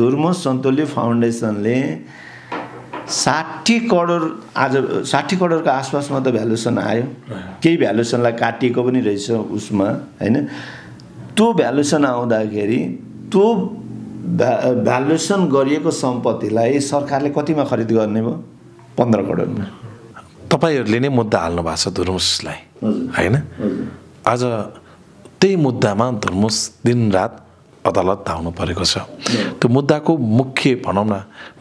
धुर्मुस सन्तोली फाउन्डेसनले 60 करोड आज 60 करोडको आसपासमा त भ्यालुएसन आयो। केही भ्यालुएसनलाई काटिएको पनि रहेछ उसमा हैन। त्यो भ्यालुएसन आउँदाखेरि त्यो भ्यालुएसन गरिएको सम्पत्तिलाई सरकारले कतिमा खरिद गर्ने भयो? 15 करोडमा। तपाईहरुले नै मुद्दा हाल्नु भएको छ धुर्मुसलाई हैन। आज त्यही मुद्दामा धुर्मुस दिनरात अदालत धाउनु परेको छ। त्यो मुद्दाको मुख्य भनौँ न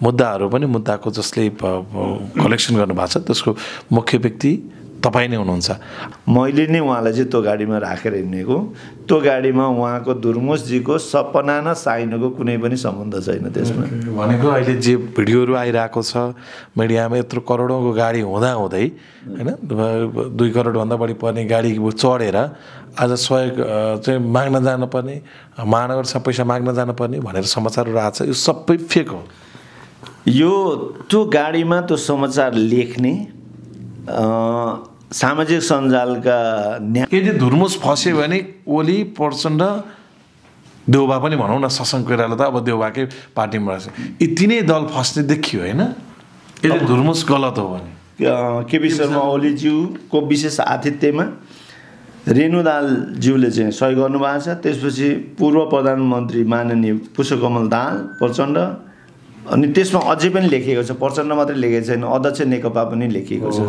मुद्दाहरू पनि मुद्दाको जसले कलेक्सन गर्नु भएको छ त्यसको मुख्य व्यक्ति तपाईँ नै हुनुहुन्छ। मैले नै उहाँलाई चाहिँ त्यो गाडीमा राखेर हिँडेको। त्यो गाडीमा उहाँको धुर्मुसजीको सपना न साइनको कुनै पनि सम्बन्ध छैन त्यसमा। भनेको अहिले जे भिडियोहरू आइरहेको छ मिडियामा यत्रो करोडौँको गाडी हुँदाहुँदै हैन 2 करोडभन्दा बढी पर्ने गाडी चढेर आज सहयोग चाहिँ माग्न जानुपर्ने महानगरसँग पैसा माग्न जानुपर्ने भनेर समाचारहरू आएको छ। यो सबै फेक हो। यो त्यो गाडीमा त्यो समाचार लेख्ने सामाजिक सञ्जालका यदि धुर्मुस फस्यो भने ओली प्रचण्ड देउबा पनि भनौँ न शशाङ्क कोइराला त अब देउबाकै पार्टीमा रहेछ। यी तिनै दल फस्ने देखियो होइन यदि धुर्मुस गलत हो भने। केपी शर्मा ओलीज्यूको विशेष आतिथ्यमा रेणु दाहालज्यूले चाहिँ सहयोग गर्नुभएको छ। त्यसपछि पूर्व प्रधानमन्त्री माननीय पुष्पकमल दाहाल प्रचण्ड अनि त्यसमा अझै पनि लेखिएको छ। प्रचण्ड मात्रै लेखेको छैन, अध्यक्ष नेकपा पनि लेखिएको छ।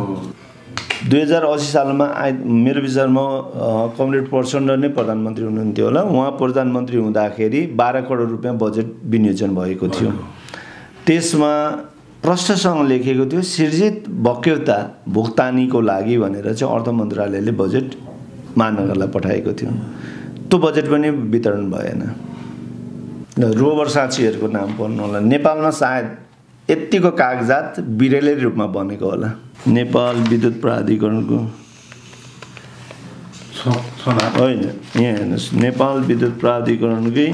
2080 सालमा मेरो विचारमा कमरेड प्रचण्ड नै प्रधानमन्त्री हुनुहुन्थ्यो होला। उहाँ प्रधानमन्त्री हुँदाखेरि 12 करोड रुपियाँ बजेट विनियोजन भएको थियो। त्यसमा प्रश्नसँग लेखेको थियो सिर्जित बक्यौता भुक्तानीको लागि भनेर चाहिँ अर्थ मन्त्रालयले बजेट महानगरलाई पठाएको थियो। त्यो बजेट पनि वितरण भएन। रोबर साक्षीहरूको नाम पढ्नु होला। नेपालमा सायद यतिको कागजात बिरेलै रूपमा बनेको होला। नेपाल विद्युत प्राधिकरणको होइन यहाँ हेर्नुहोस् नेपाल विद्युत प्राधिकरणकै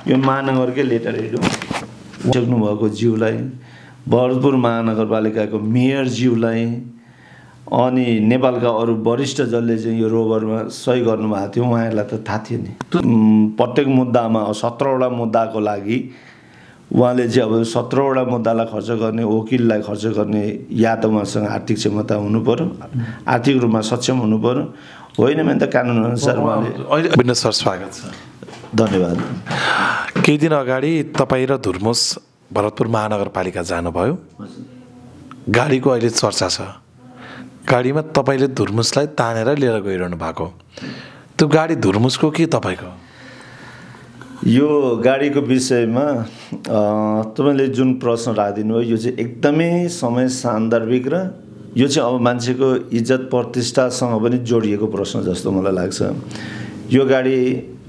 यो महानगरकै लेटर हेर्नु सक्नुभएको ज्यूलाई भरतपुर महानगरपालिकाको मेयरज्यूलाई अनि नेपालका अरू वरिष्ठ जसले चाहिँ यो रोबरमा सही गर्नुभएको थियो उहाँहरूलाई त थाहा थियो नि। प्रत्येक मुद्दामा 17वटा मुद्दाको लागि उहाँले चाहिँ अब 17वटा मुद्दालाई खर्च गर्ने वकिललाई खर्च गर्ने या त उहाँसँग आर्थिक क्षमता हुनु पर्यो, आर्थिक रूपमा सक्षम हुनु पर्यो। होइन भने त कानुन अनुसार उहाँले। सर स्वागत छ। धन्यवाद। केही दिन अगाडि तपाईँ र धुर्मुस भरतपुर महानगरपालिका जानुभयो। गाडीको अहिले चर्चा छ। गाडीमा तपाईँले धुर्मुसलाई तानेर लिएर गइरहनु भएको। त्यो गाडी धुर्मुसको कि तपाईँको? यो गाडीको विषयमा तपाईँले जुन प्रश्न राखिदिनु भयो यो चाहिँ एकदमै समय सान्दर्भिक र यो चाहिँ अब मान्छेको इज्जत प्रतिष्ठासँग पनि जोडिएको प्रश्न जस्तो मलाई लाग्छ। यो गाडी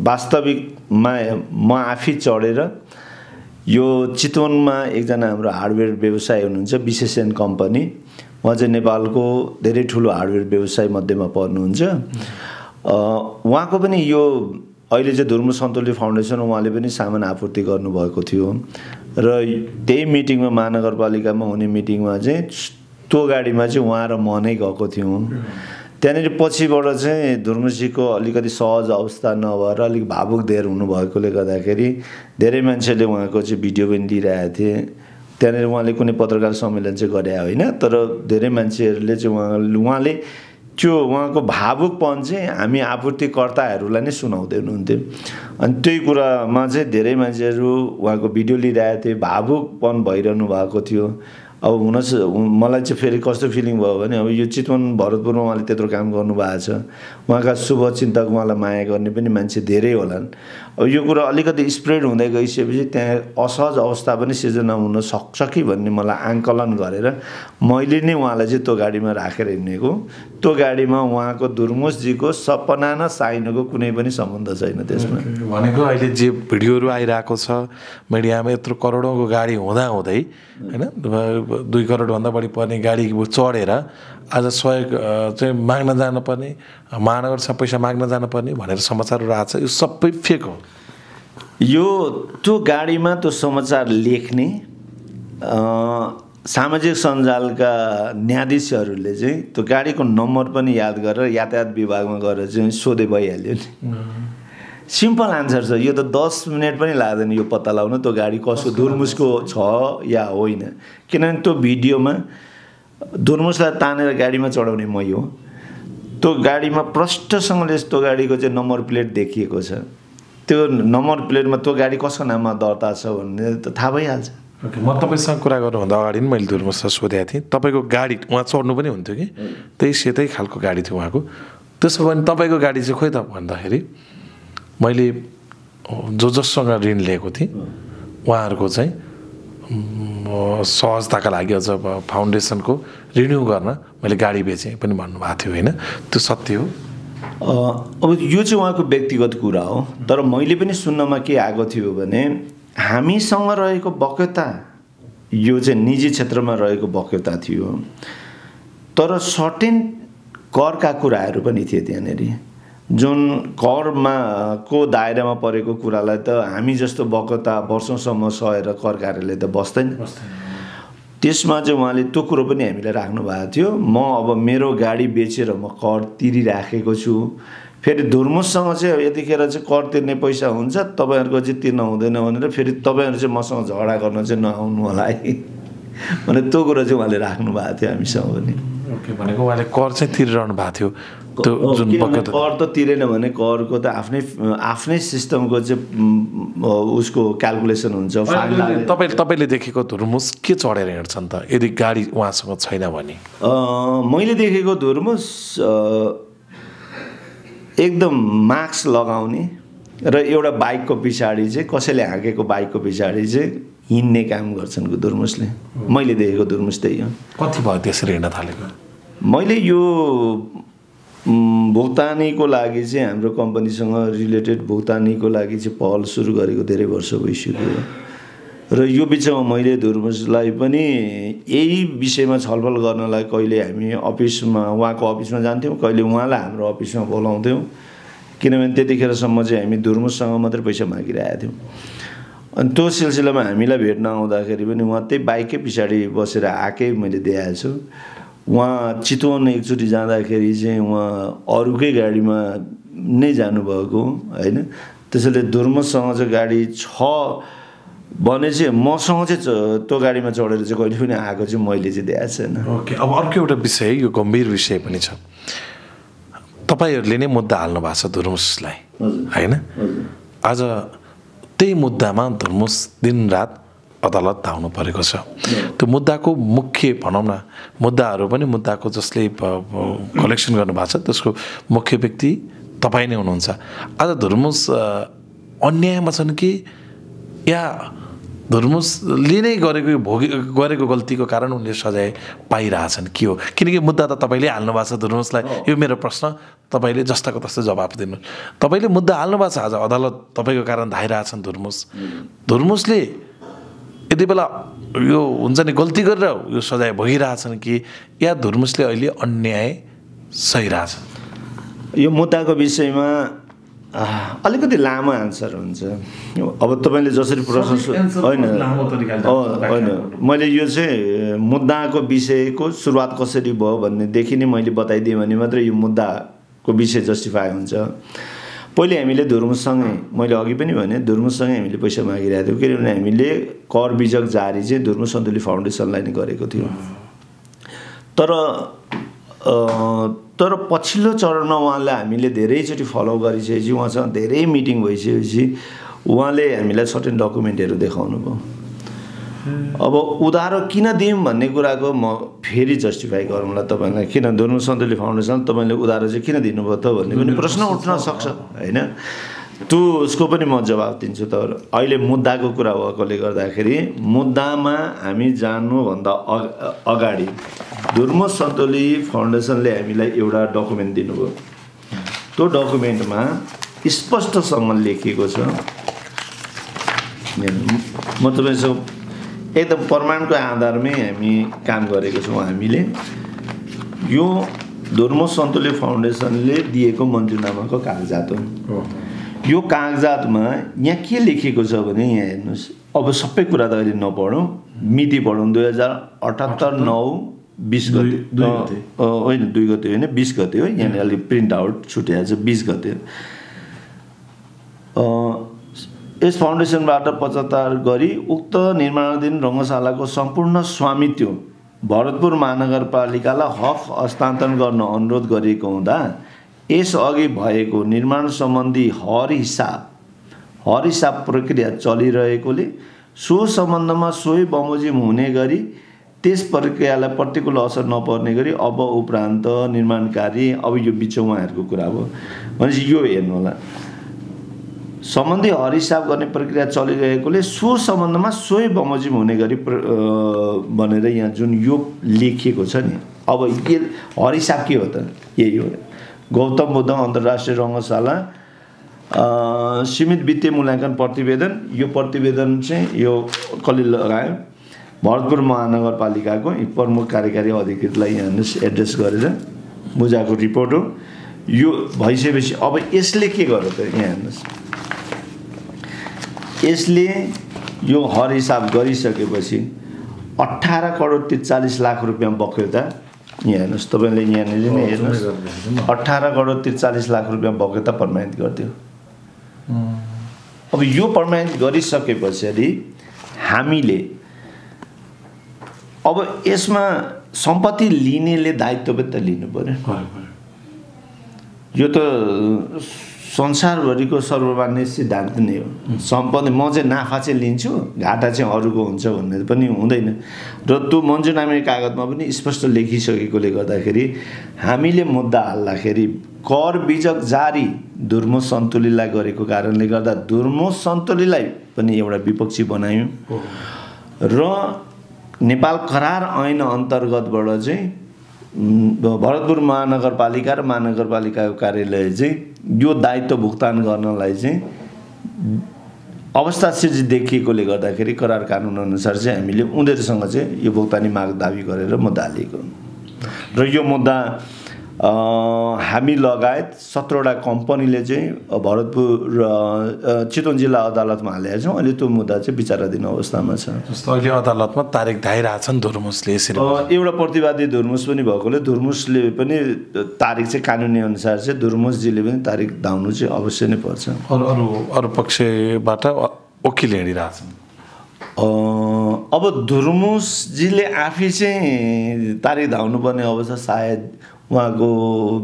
वास्तविकमा म आफै चढेर यो चितवनमा एकजना हाम्रो हार्डवेयर व्यवसायी हुनुहुन्छ विशेषण कम्पनी। उहाँ चाहिँ नेपालको धेरै ठुलो हार्डवेयर व्यवसाय मध्येमा पर्नुहुन्छ। उहाँको पनि यो अहिले चाहिँ धुर्मुस सन्तोली फाउन्डेसन उहाँले पनि सामान आपूर्ति गर्नुभएको थियो र त्यही मिटिङमा महानगरपालिकामा हुने मिटिङमा चाहिँ त्यो गाडीमा चाहिँ उहाँ र म नै गएको थियौँ। त्यहाँनिर पछिबाट चाहिँ धुर्मुसजीको अलिकति सहज अवस्था नभएर अलिक भावुक धेर हुनुभएकोले गर्दाखेरि धेरै मान्छेले उहाँको चाहिँ भिडियो पनि दिइरहेको थिए। त्यहाँनिर उहाँले कुनै पत्रकार सम्मेलन चाहिँ गरे होइन, तर धेरै मान्छेहरूले चाहिँ उहाँले त्यो उहाँको भावुकपन चाहिँ हामी आपूर्तिकर्ताहरूलाई नै सुनाउँदै हुनुहुन्थ्यो। अनि त्यही कुरामा चाहिँ धेरै मान्छेहरू उहाँको भिडियो लिइरहेको थिए, भावुकपन भइरहनु भएको थियो। अब मलाई चाहिँ फेरि कस्तो फिलिङ भयो भने अब यो चितवन भरतपुरमा उहाँले त्यत्रो काम गर्नुभएको छ, उहाँका शुभचिन्तक उहाँलाई माया गर्ने पनि मान्छे धेरै होलान्। अब यो कुरा अलिकति स्प्रेड हुँदै गइसकेपछि त्यहाँ असहज अवस्था पनि सिर्जना हुन सक्छ कि भन्ने मलाई आङ्कलन गरेर मैले नै उहाँलाई चाहिँ त्यो गाडीमा राखेर हिँडेको। त्यो गाडीमा उहाँको धुर्मुसजीको सपना न साइनको कुनै पनि सम्बन्ध छैन त्यसमा। भनेको अहिले जे भिडियोहरू आइरहेको छ मिडियामा यत्रो करोडौँको गाडी हुँदाहुँदै होइन 2 करोडभन्दा बढी पर्ने गाडी चढेर आज सहयोग चाहिँ माग्न जानुपर्ने महानगरसँग पैसा माग्न जानुपर्ने भनेर समाचारहरू आएको छ। यो सबै फेक हो। यो त्यो गाडीमा त्यो समाचार लेख्ने सामाजिक सञ्जालका न्यायाधीशहरूले चाहिँ त्यो गाडीको नम्बर पनि याद गरेर यातायात विभागमा गएर चाहिँ सोधे भइहाल्यो नि। सिम्पल आन्सर छ। यो त 10 मिनट पनि लाग्दैन यो पत्ता लगाउन त्यो गाडी कसको धुर्मुसको छ या होइन। किनभने त्यो भिडियोमा धुर्मुसलाई तानेर गाडीमा चढाउने मै हो। त्यो गाडीमा प्रष्टसँगले त्यो गाडीको चाहिँ नम्बर प्लेट देखिएको छ। त्यो नम्बर प्लेटमा त्यो गाडी कसको नाममा दर्ता छ भन्ने त थाहा भइहाल्छ। ओके, म तपाईँसँग कुरा गर्नुभन्दा अगाडि नै मैले धुर्मुसलाई सोधेको थिएँ तपाईँको गाडी उहाँ चढ्नु पनि हुन्थ्यो कि त्यही सेतै खालको गाडी थियो उहाँको। त्यसो भने तपाईँको गाडी चाहिँ खोइ त भन्दाखेरि मैले जससँग ऋण लिएको थिएँ उहाँहरूको चाहिँ सहजताका लागि अझ फाउन्डेसनको रिन्यू गर्न मैले गाडी बेचेँ पनि भन्नुभएको थियो होइन, त्यो सत्य हो? अब यो चाहिँ उहाँको व्यक्तिगत कुरा हो। तर मैले पनि सुन्नमा के आएको थियो भने हामीसँग रहेको बक्यता यो चाहिँ निजी क्षेत्रमा रहेको बक्यता थियो, तर सर्टेन करका कुराहरू पनि थिए त्यहाँनिर जुन करमा को दायरामा परेको कुरालाई त हामी जस्तो बक्यता वर्षौँसम्म सहेर कर कार्यालय त बस्दैन। त्यसमा चाहिँ उहाँले त्यो कुरो पनि हामीलाई राख्नु भएको थियो। म अब मेरो गाडी बेचेर म कर तिरिराखेको छु, फेरि धुर्मुससँग चाहिँ यतिखेर चाहिँ कर तिर्ने पैसा हुन्छ तपाईँहरूको चाहिँ तिर्न हुँदैन भनेर फेरि तपाईँहरू चाहिँ मसँग झगडा गर्न चाहिँ नआउनु होला है भने त्यो कुरो चाहिँ उहाँले राख्नु भएको थियो हामीसँग पनि। ओके, भनेको उहाँले कर चाहिँ तिरिरहनु भएको थियो त्यो जुन बक्यता कर त तिरेन भने करको त आफ्नै सिस्टमको चाहिँ उसको क्यालकुलेसन हुन्छ। तपाईँले देखेको धुर्मुस के चढेर हिँड्छन् त यदि गाडी उहाँसँग छैन भने? मैले देखेको धुर्मुस एकदम मास्क लगाउने र एउटा बाइकको पछाडि चाहिँ कसैले हाँकेको बाइकको पछाडि चाहिँ हिँड्ने काम गर्छन् धुर्मुसले। मैले देखेको धुर्मुस त्यही हो। कति भयो त्यसरी हिँड्न थालेको? मैले यो भुक्तानीको लागि चाहिँ हाम्रो कम्पनीसँग रिलेटेड भुक्तानीको लागि चाहिँ पहल सुरु गरेको धेरै वर्ष भइसक्यो र यो बिचमा मैले धुर्मुसलाई पनि यही विषयमा छलफल गर्नलाई कहिले हामी अफिसमा उहाँको अफिसमा जान्थ्यौँ, कहिले उहाँलाई हाम्रो अफिसमा बोलाउँथ्यौँ। किनभने त्यतिखेरसम्म चाहिँ हामी धुर्मुससँग मात्रै पैसा मागिरहेका थियौँ। अनि त्यो सिलसिलामा हामीलाई भेट्न आउँदाखेरि पनि उहाँ त्यही बाइकै पछाडि बसेर आएकै मैले देखाएको छु। उहाँ चितवन एकचोटि जाँदाखेरि चाहिँ उहाँ अरूकै गाडीमा नै जानुभएको होइन। त्यसैले धुर्मुससँग चाहिँ गाडी छ भने चाहिँ मसँग चाहिँ त्यो गाडीमा चढेर चाहिँ कहिले पनि आएको चाहिँ मैले चाहिँ देखाएको छैन। ओके, अब अर्को एउटा विषय, यो गम्भीर विषय पनि छ। तपाईँहरूले नै मुद्दा हाल्नु भएको छ धुर्मुसलाई होइन। आज त्यही मुद्दामा धुर्मुस दिनरात अदालत धाउनु परेको छ। त्यो मुद्दाको मुख्य भनौँ न मुद्दाहरू पनि मुद्दाको जसले कलेक्सन गर्नुभएको छ त्यसको मुख्य व्यक्ति तपाईँ नै हुनुहुन्छ। आज धुर्मुस अन्यायमा छन् कि या धुर्मुसले नै गरेको गल्तीको कारण उनले सजाय पाइरहेछन् के हो? किनकि मुद्दा त तपाईँले हाल्नु भएको छ धुर्मुसलाई। यो मेरो प्रश्न, तपाईँले जस्ताको तस्तै जवाफ दिनु। तपाईँले मुद्दा हाल्नु भएको छ, आज अदालत तपाईँको कारण धाइरहेछन् धुर्मुसले यति बेला यो हुन्छ नि गल्ती गरेर यो सजाय भइरहेछन् कि या धुर्मुसले अहिले अन्याय सहिरहेछन्? यो मुद्दाको विषयमा अलिकति लामो आन्सर हुन्छ। अब तपाईँले जसरी प्रश्न होइन मैले यो चाहिँ मुद्दाको विषयको सुरुवात कसरी भयो भन्नेदेखि नै मैले बताइदिएँ भने मात्रै यो मुद्दाको विषय जस्टिफाई हुन्छ। पहिले हामीले धुर्मुससँगै, मैले अघि पनि भने धुर्मुससँगै हामीले पैसा मागिरहेको थियौँ, किनभने हामीले कर बिजक जारी चाहिँ धुर्मुस सन्तुली फाउन्डेसनलाई नै गरेको थियो। तर पछिल्लो चरणमा उहाँलाई हामीले धेरैचोटि फलो गरिसकेपछि उहाँसँग धेरै मिटिङ भइसकेपछि उहाँले हामीलाई सर्टेन डकुमेन्टहरू देखाउनु भयो। अब उधारो किन दिउँ भन्ने कुराको म फेरि जस्टिफाई गरौँला तपाईँलाई। किन धुर्मुस सन्तुली फाउन्डेसन तपाईँले उधारो चाहिँ किन दिनुभयो त भन्ने पनि प्रश्न उठ्न सक्छ होइन। त्यो उसको पनि म जवाब दिन्छु। तर अहिले मुद्दाको कुरा भएकोले गर्दाखेरि मुद्दामा हामी जानुभन्दा अगाडि धुर्मुस सन्तुली फाउन्डेसनले हामीलाई एउटा डकुमेन्ट दिनुभयो। त्यो डकुमेन्टमा स्पष्टसँग लेखिएको छ, म तपाईँसँग एकदम प्रमाणको आधारमै हामी काम गरेको छौँ। हामीले यो धुर्मुस सन्तुली फाउन्डेसनले दिएको मन्जुरनामाको कागजात हो। यो कागजातमा यहाँ के लेखेको छ भने यहाँ हेर्नुहोस्, अब सबै कुरा त अहिले नपढौँ, मिति पढौँ। 2078 9/20 गते होइन 2 गते होइन 20 गते हो। यहाँनिर अलिक प्रिन्ट आउट छुट्याएको छ 20 गते। यस फाउन्डेसनबाट 75 गरी उक्त निर्माणाधीन रङ्गशालाको सम्पूर्ण स्वामित्व भरतपुर महानगरपालिकालाई हक हस्तान्तरण गर्न अनुरोध गरिएको हुँदा यसअघि भएको निर्माण सम्बन्धी हर हिसाब प्रक्रिया चलिरहेकोले सो सम्बन्धमा सोही बमोजिम हुने गरी त्यस प्रक्रियालाई प्रतिकूल असर नपर्ने गरी अब उपरान्त निर्माण कार्य अब यो बिचमा उहाँहरूको कुरा हो भनेपछि यो हेर्नु होला सम्बन्धी हर हिसाब गर्ने प्रक्रिया चलिरहेकोले सो सम्बन्धमा सोही बमोजिम हुने गरी भनेर यहाँ जुन यो लेखिएको छ नि अब के हर हिसाब के हो त यही हो गौतम बुद्ध अन्तर्राष्ट्रिय रङ्गशाला सीमित वित्तीय मूल्याङ्कन प्रतिवेदन यो प्रतिवेदन चाहिँ यो कसले लगायो भरतपुर महानगरपालिकाको प्रमुख कार्यकारी अधिकृतलाई यहाँ एड्रेस गरेर मुजाको रिपोर्ट हो यो भइसकेपछि अब यसले के गर्यो त यहाँ हेर्नुहोस् यसले यो हर हिसाब गरिसकेपछि 18 करोड 43 लाख रुपियाँ बक्यौता यहाँ हेर्नुहोस् तपाईँले यहाँनिर नै हेर्नुहोस् 18 करोड 43 लाख रुपियाँ बक्यौता प्रमाणित गरिदियो अब यो प्रमाणित गरिसकेपछि हामीले अब यसमा सम्पत्ति लिनेले दायित्व पनि त लिनु पर्यो यो त संसारभरिको सर्वमान्य सिद्धान्त नै हो सम्पत्ति म चाहिँ नाफा चाहिँ लिन्छु घाटा चाहिँ अरूको हुन्छ भन्ने पनि हुँदैन र त्यो मञ्जुरनामे कागजमा पनि स्पष्ट लेखिसकेकोले गर्दाखेरि हामीले मुद्दा हाल्दाखेरि कर बिजक जारी धुर्मुस सन्तुलीलाई गरेको कारणले गर्दा धुर्मुस सन्तुलीलाई पनि एउटा विपक्षी बनायौँ र नेपाल करार ऐन अन्तर्गतबाट चाहिँ भरतपुर महानगरपालिका र महानगरपालिकाको कार्यालय चाहिँ यो दायित्व भुक्तान गर्नलाई चाहिँ अवस्था सिर्जी देखिएकोले गर्दाखेरि करार कानुन अनुसार चाहिँ हामीले उनीहरूसँग चाहिँ यो भुक्तानी माग दाबी गरेर मुद्दा हालेको र यो मुद्दा हामी लगायत 17वटा कम्पनीले चाहिँ भरतपुर र चितवन जिल्ला अदालतमा हालेका छौँ अहिले त्यो मुद्दा चाहिँ विचाराधीन अवस्थामा छ जस्तो अहिले अदालतमा तारिक धाइरहेछन् धुर्मुसले यसरी एउटा प्रतिवादी धुर्मुस पनि भएकोले धुर्मुसले पनि तारिक चाहिँ कानुनी अनुसार चाहिँ धुर्मुसजीले पनि तारिक धाउनु चाहिँ अवश्य नै पर्छ अरू पक्षबाट वकिल हिँडिरहेछन् अब धुर्मुसजीले आफै चाहिँ तारिक धाउनु पर्ने अवस्था सायद उहाँको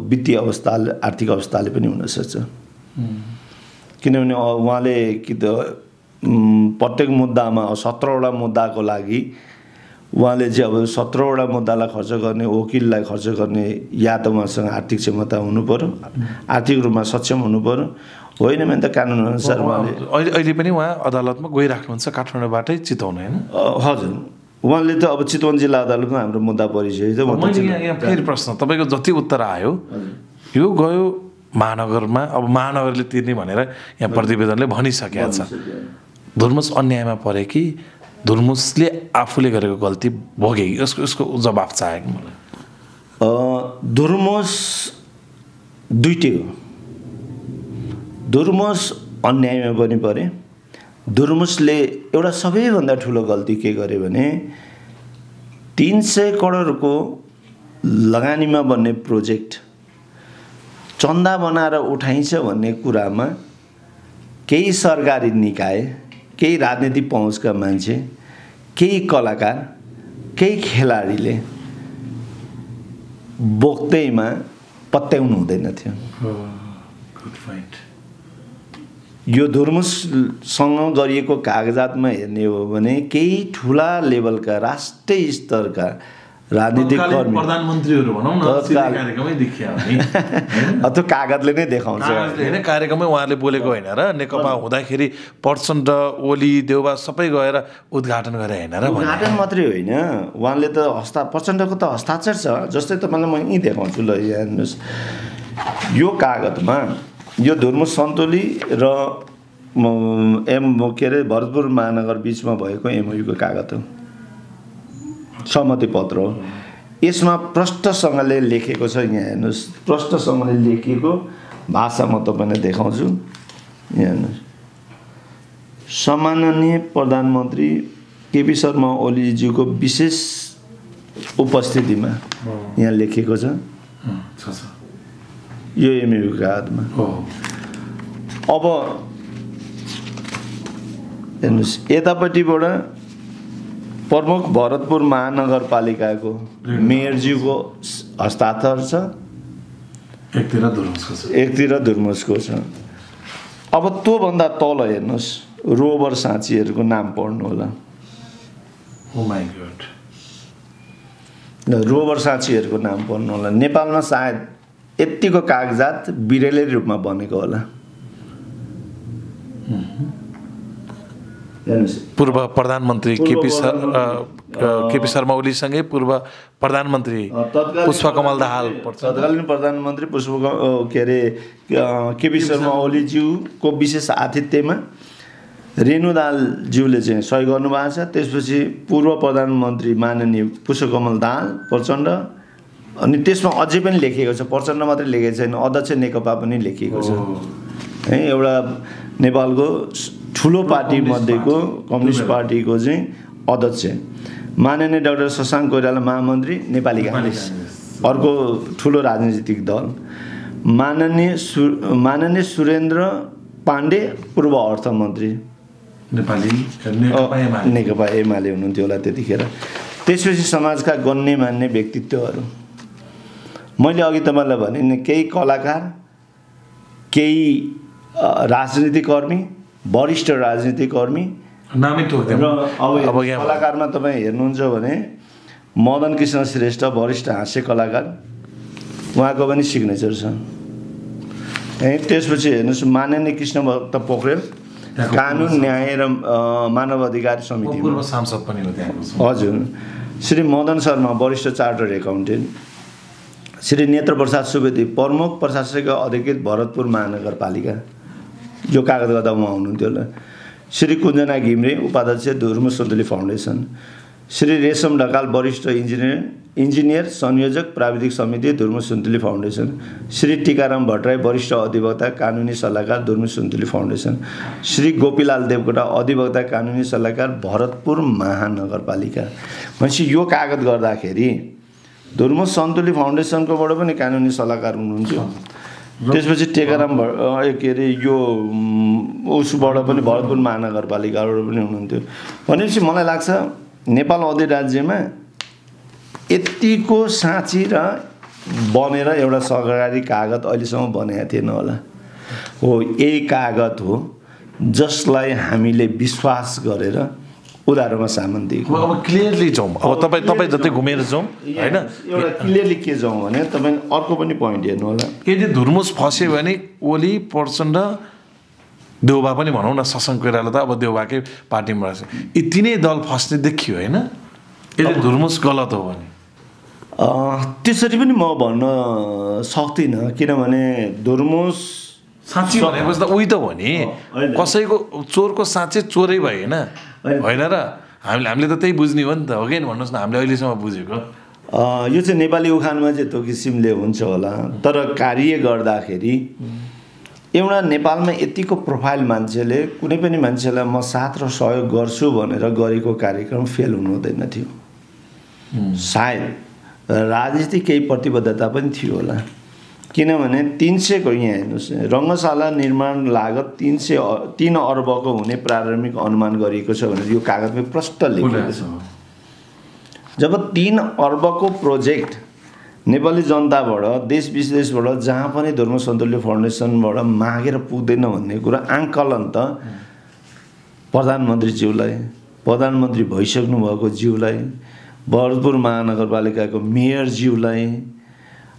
वित्तीय अवस्था आर्थिक अवस्थाले पनि हुनसक्छ किनभने उहाँले कि त प्रत्येक मुद्दामा 17वटा मुद्दाको लागि उहाँले चाहिँ अब 17वटा मुद्दालाई खर्च गर्ने वकिललाई खर्च गर्ने या त उहाँसँग आर्थिक क्षमता हुनु पर्यो आर्थिक रूपमा सक्षम हुनु पर्यो होइन भने त कानुन अनुसार उहाँले अहिले पनि उहाँ अदालतमा गइराख्नुहुन्छ काठमाडौँबाटै चितवन होइन हजुर उहाँले त अब चितवन जिल्ला अदालतमा हाम्रो मुद्दा परिसकेको छ मैले यहाँ फेरि प्रश्न तपाईँको जति उत्तर आयो यो गयो महानगरमा अब महानगरले तिर्ने भनेर यहाँ प्रतिवेदनले भनिसकेको छ धुर्मुस अन्यायमा परे कि धुर्मुसले आफूले गरेको गल्ती भोगे उसको जवाफ चाहेको मलाई धुर्मुस दुईटै हो धुर्मुस अन्यायमा पनि परे धुर्मुसले एउटा सबैभन्दा ठुलो गल्ती के गर्यो भने 300 करोडको लगानीमा बन्ने प्रोजेक्ट चन्दा बनाएर उठाइन्छ भन्ने कुरामा केही सरकारी निकाय केही राजनीतिक पहुँचका मान्छे केही कलाकार केही खेलाडीले बोक्दैमा पत्याउनु हुँदैन थियो यो धुर्मुससँग गरिएको कागजातमा हेर्ने हो भने केही ठुला लेभलका राष्ट्रिय स्तरका राजनीतिक कर्मी प्रधानमन्त्रीहरू भनौँ न कार्यक्रमै देखियो त्यो कागजले नै देखाउँछ होइन कार्यक्रममै उहाँले बोलेको होइन र नेकपा हुँदाखेरि प्रचण्ड ओली देउबा सबै गएर उद्घाटन गरे होइन र उद्घाटन मात्रै होइन उहाँले त प्रचण्डको त हस्ताक्षर छ जस्तै तपाईँलाई म यहीँ देखाउँछु ल हेर्नुहोस् यो कागजमा यो धुर्मुस सन्तुली र के अरे भरतपुर महानगर बिचमा भएको एमओयूको कागज हो सहमति पत्र हो यसमा प्रष्टसँगले लेखेको छ यहाँ हेर्नुहोस् प्रष्टसँगले लेखिएको भाषा म तपाईँलाई देखाउँछु यहाँ हेर्नुहोस् सम्माननीय प्रधानमन्त्री केपी शर्मा ओलीज्यूको विशेष उपस्थितिमा यहाँ लेखिएको छ यो एमओयूको कागजमा अब हेर्नुहोस् यतापट्टिबाट प्रमुख भरतपुर महानगरपालिकाको मेयरज्यूको हस्ताक्षर छ, एकतिर धुर्मुसको छ। अब त्योभन्दा तल हेर्नुहोस् रोबर साँचीहरूको नाम पढ्नु होला। रोबर साँचीहरूको नाम पढ्नु होला। नेपालमा सायद यतिको कागजात बिरेली रूपमा बनेको होला। पूर्व प्रधानमन्त्री केपी शर्मा ओलीसँगै पूर्व प्रधानमन्त्री पुष्पकमल दाहाल, तत्कालीन प्रधानमन्त्री केपी शर्मा ओलीज्यूको विशेष आतिथ्यमा रेणु दाहालज्यूले चाहिँ सही गर्नुभएको छ। त्यसपछि पूर्व प्रधानमन्त्री माननीय पुष्पकमल दाहाल प्रचण्ड, अनि त्यसमा अझै पनि लेखिएको छ, प्रचण्ड मात्रै लेखेको छैन, अध्यक्ष नेकपा पनि लेखिएको छ है। एउटा नेपालको ठुलो पार्टी मध्येको कम्युनिस्ट पार्टीको चाहिँ अध्यक्ष माननीय डाक्टर शशाङ्क कोइराला महामन्त्री नेपाली काङ्ग्रेस, अर्को ठुलो राजनीतिक दल। माननीय सुरेन्द्र पाण्डे पूर्व अर्थमन्त्री नेकपा एमाले हुनुहुन्थ्यो होला त्यतिखेर। त्यसपछि समाजका गण्यमान्य व्यक्तित्वहरू मैले अघि तपाईँलाई भने नि, केही कलाकार, केही राजनीतिकर्मी, वरिष्ठ राजनीतिकर्मी नामै तोक्दैन। अब कलाकारमा तपाईँ हेर्नुहुन्छ भने मदन कृष्ण श्रेष्ठ वरिष्ठ हास्य कलाकार, उहाँको पनि सिग्नेचर छ। त्यसपछि हेर्नुहोस् माननीय कृष्ण भक्त पोखरेल कानुन न्याय र मानव अधिकार समिति पूर्व सांसद पनि हो त्यहाँको। हजुर। श्री मदन शर्मा वरिष्ठ चार्टर्ड एकाउन्टेन्ट, श्री नेत्र प्रसाद सुवेदी प्रमुख प्रशासकीय अधिकृत भरतपुर महानगरपालिका, जो कागज गर्दा उहाँ हुनुहुन्थ्यो होला। श्री कुञ्जना घिम्रे उपाध्यक्ष धुर्मुस सुन्तली फाउन्डेसन, श्री रेशम ढकाल वरिष्ठ इन्जिनियर संयोजक प्राविधिक समिति धुर्मुस सुन्तली फाउन्डेसन, श्री टिकाराम भट्टराई वरिष्ठ अधिवक्ता कानुनी सल्लाहकार धुर्मुस सुन्तली फाउन्डेसन, श्री गोपीलाल देवकोटा अधिवक्ता कानुनी सल्लाहकार भरतपुर महानगरपालिका। भनेपछि यो कागज गर्दाखेरि धुर्मुस सुन्तली फाउन्डेसनकोबाट पनि कानुनी सल्लाहकार हुनुहुन्थ्यो। त्यसपछि टेकाराम यो उसबाट पनि भरतपुर महानगरपालिकाबाट पनि हुनुहुन्थ्यो। भनेपछि मलाई लाग्छ नेपाल अधिराज्यमा यतिको साँची र बनेर एउटा सरकारी कागज अहिलेसम्म बनेको थिएन होला। हो, यही कागज हो जसलाई हामीले विश्वास गरेर उधारोमा सामान दिएको। अब क्लियरली जाउँ, अब तपाईँ जतै घुमेर जाउँ होइन, एउटा क्लियरली के जाउँ भने तपाईँ अर्को पनि पोइन्ट हेर्नु होला। यदि धुर्मुस फस्यो भने ओली प्रचण्ड देउबा पनि भनौँ न, शशाङ्क कोइराला त अब देउबाकै पार्टीमा रहेछ, यी तिनै दल फस्ने देखियो होइन। यदि धुर्मुस गलत हो भने त्यसरी पनि म भन्न सक्दिनँ, किनभने धुर्मुस साँच्ची भनेपछि त उही त हो नि, कसैको चोरको साँच्चै चोरै भयो होइन र हामीले त त्यही बुझ्ने हो नि त, हो कि भन्नुहोस् न, हामीले अहिलेसम्म बुझेको यो चाहिँ नेपाली उखानमा चाहिँ त्यो किसिमले हुन्छ होला। तर कार्य गर्दाखेरि एउटा नेपालमा यतिको प्रोफाइल मान्छेले कुनै पनि मान्छेलाई म साथ र सहयोग गर्छु भनेर गरेको कार्यक्रम फेल हुनु हुँदैन थियो। सायद राजनीतिक केही प्रतिबद्धता पनि थियो होला, किनभने 300 को यहाँ हेर्नुहोस् रङ्गशाला निर्माण लागत 3 अर्बको हुने प्रारम्भिक अनुमान गरिएको छ भनेर यो कागजमा प्रष्ट लेखिएको छ। जब 3 अर्बको प्रोजेक्ट नेपाली जनताबाट देश विदेशबाट जहाँ पनि धुर्मुस सुन्तली फाउन्डेसनबाट मागेर पुग्दैन भन्ने कुरा आङ्कलन त प्रधानमन्त्रीज्यूलाई, प्रधानमन्त्री भइसक्नु भएको ज्यूलाई, भरतपुर महानगरपालिकाको मेयरज्यूलाई,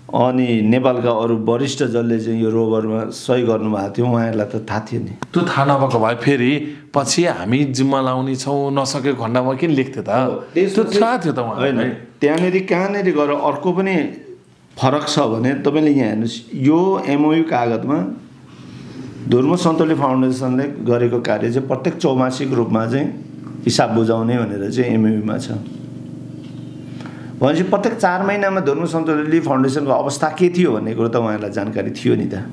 अनि नेपालका अरू वरिष्ठ जसले चाहिँ यो रोभरमा सही गर्नुभएको थियो उहाँहरूलाई त थाहा थियो नि। त्यो थाहा नभएको भए फेरि पछि हामी जिम्मा लाउने छौँ नसकेको खण्डमा किन लेख्थ्यो त, त्यो थाहा थियो त होइन। त्यहाँनिर कहाँनिर गएर अर्को पनि फरक छ भने तपाईँले यहाँ हेर्नुहोस्, यो एमओयू कागजमा धुर्मुस सुन्तली फाउन्डेसनले गरेको कार्य चाहिँ प्रत्येक चौमासिक रूपमा चाहिँ हिसाब बुझाउने भनेर चाहिँ एमओयूमा छ। भनेपछि प्रत्येक 4 महिनामा धुर्मुस सुन्तली फाउन्डेसनको अवस्था के थियो भन्ने कुरो त उहाँहरूलाई जानकारी थियो नि त।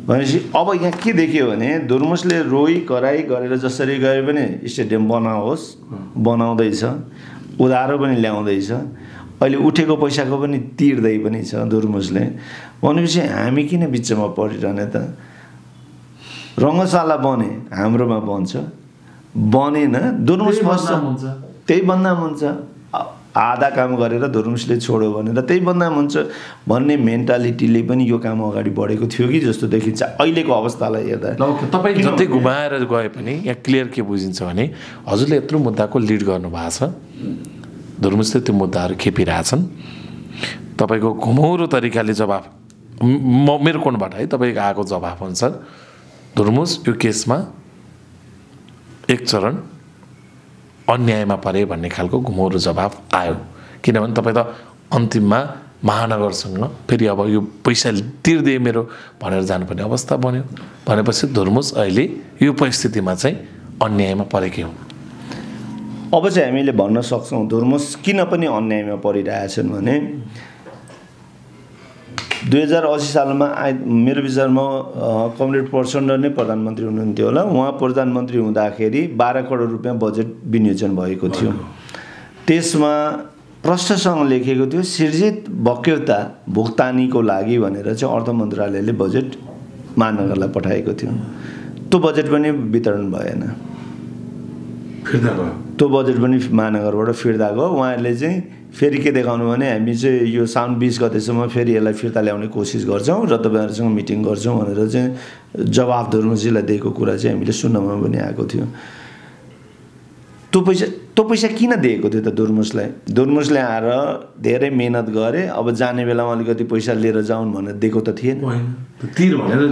भनेपछि अब यहाँ के देखियो भने धुर्मुसले रोइ कराई गरेर जसरी गए पनि स्टेडियम बनाउँदैछ, उधारो पनि ल्याउँदैछ, अहिले उठेको पैसाको पनि तिर्दै पनि छ धुर्मुसले। भनेपछि हामी किन बिचमा परिरहने त? रङ्गशाला बने हाम्रोमा बन्छ, बनेन दुर्मुस बस्छ, त्यही बदनाम हुन्छ। आधा काम गरेर दुर्मुसले छोड्यो भनेर त्यही बदनाम हुन्छ भन्ने मेन्टालिटीले पनि यो काम अगाडि बढेको थियो कि जस्तो देखिन्छ अहिलेको अवस्थालाई हेर्दा। तपाईँ जति घुमाएर गए पनि यहाँ क्लियर के बुझिन्छ भने हजुरले यत्रो मुद्दाको लिड गर्नुभएको छ, दुर्मुसले त्यो मुद्दाहरू खेपिरहेछन्, तपाईँको घुमौरो तरिकाले जवाफ मेरो कोणबाट है तपाईँको आएको जवाफ अनुसार दुर्मुस यो केसमा एक चरण अन्यायमा परे भन्ने खालको घुमौरो जवाफ आयो। किनभने तपाईँ त अन्तिममा महानगरसँग फेरि अब यो पैसा तिर्दिए मेरो भनेर जानुपर्ने अवस्था बन्यो भनेपछि दुर्मुस अहिले यो परिस्थितिमा चाहिँ अन्यायमा परेकै हुन्। अब चाहिँ हामीले भन्न सक्छौँ दुर्मुस किन पनि अन्यायमा परिरहेछन् भने 2080 सालमा मेरो विचारमा कमरेड प्रचण्ड नै प्रधानमन्त्री हुनुहुन्थ्यो होला। उहाँ प्रधानमन्त्री हुँदाखेरि 12 करोड रुपियाँ बजेट विनियोजन भएको थियो। त्यसमा प्रष्टसँग लेखेको थियो सिर्जित बक्यौता भुक्तानीको लागि भनेर चाहिँ अर्थ मन्त्रालयले बजेट महानगरलाई पठाएको थियो। त्यो बजेट पनि वितरण भएन, फिर्ता भयो। त्यो बजेट पनि महानगरबाट फिर्ता गयो। उहाँहरूले चाहिँ फेरि के देखाउनु भने हामी चाहिँ यो साउन 20 गतेसम्म फेरि यसलाई फिर्ता ल्याउने कोसिस गर्छौँ र तपाईँहरूसँग मिटिङ गर्छौँ भनेर चाहिँ जवाफ दुर्मुसजीलाई दिएको कुरा चाहिँ हामीले सुन्नमा पनि आएको थियो। त्यो पैसा किन दिएको थियो त दुर्मुसलाई? दुर्मुसले आएर धेरै मेहनत गरे, अब जाने बेलामा अलिकति पैसा लिएर जाउन् भनेर दिएको त थिएन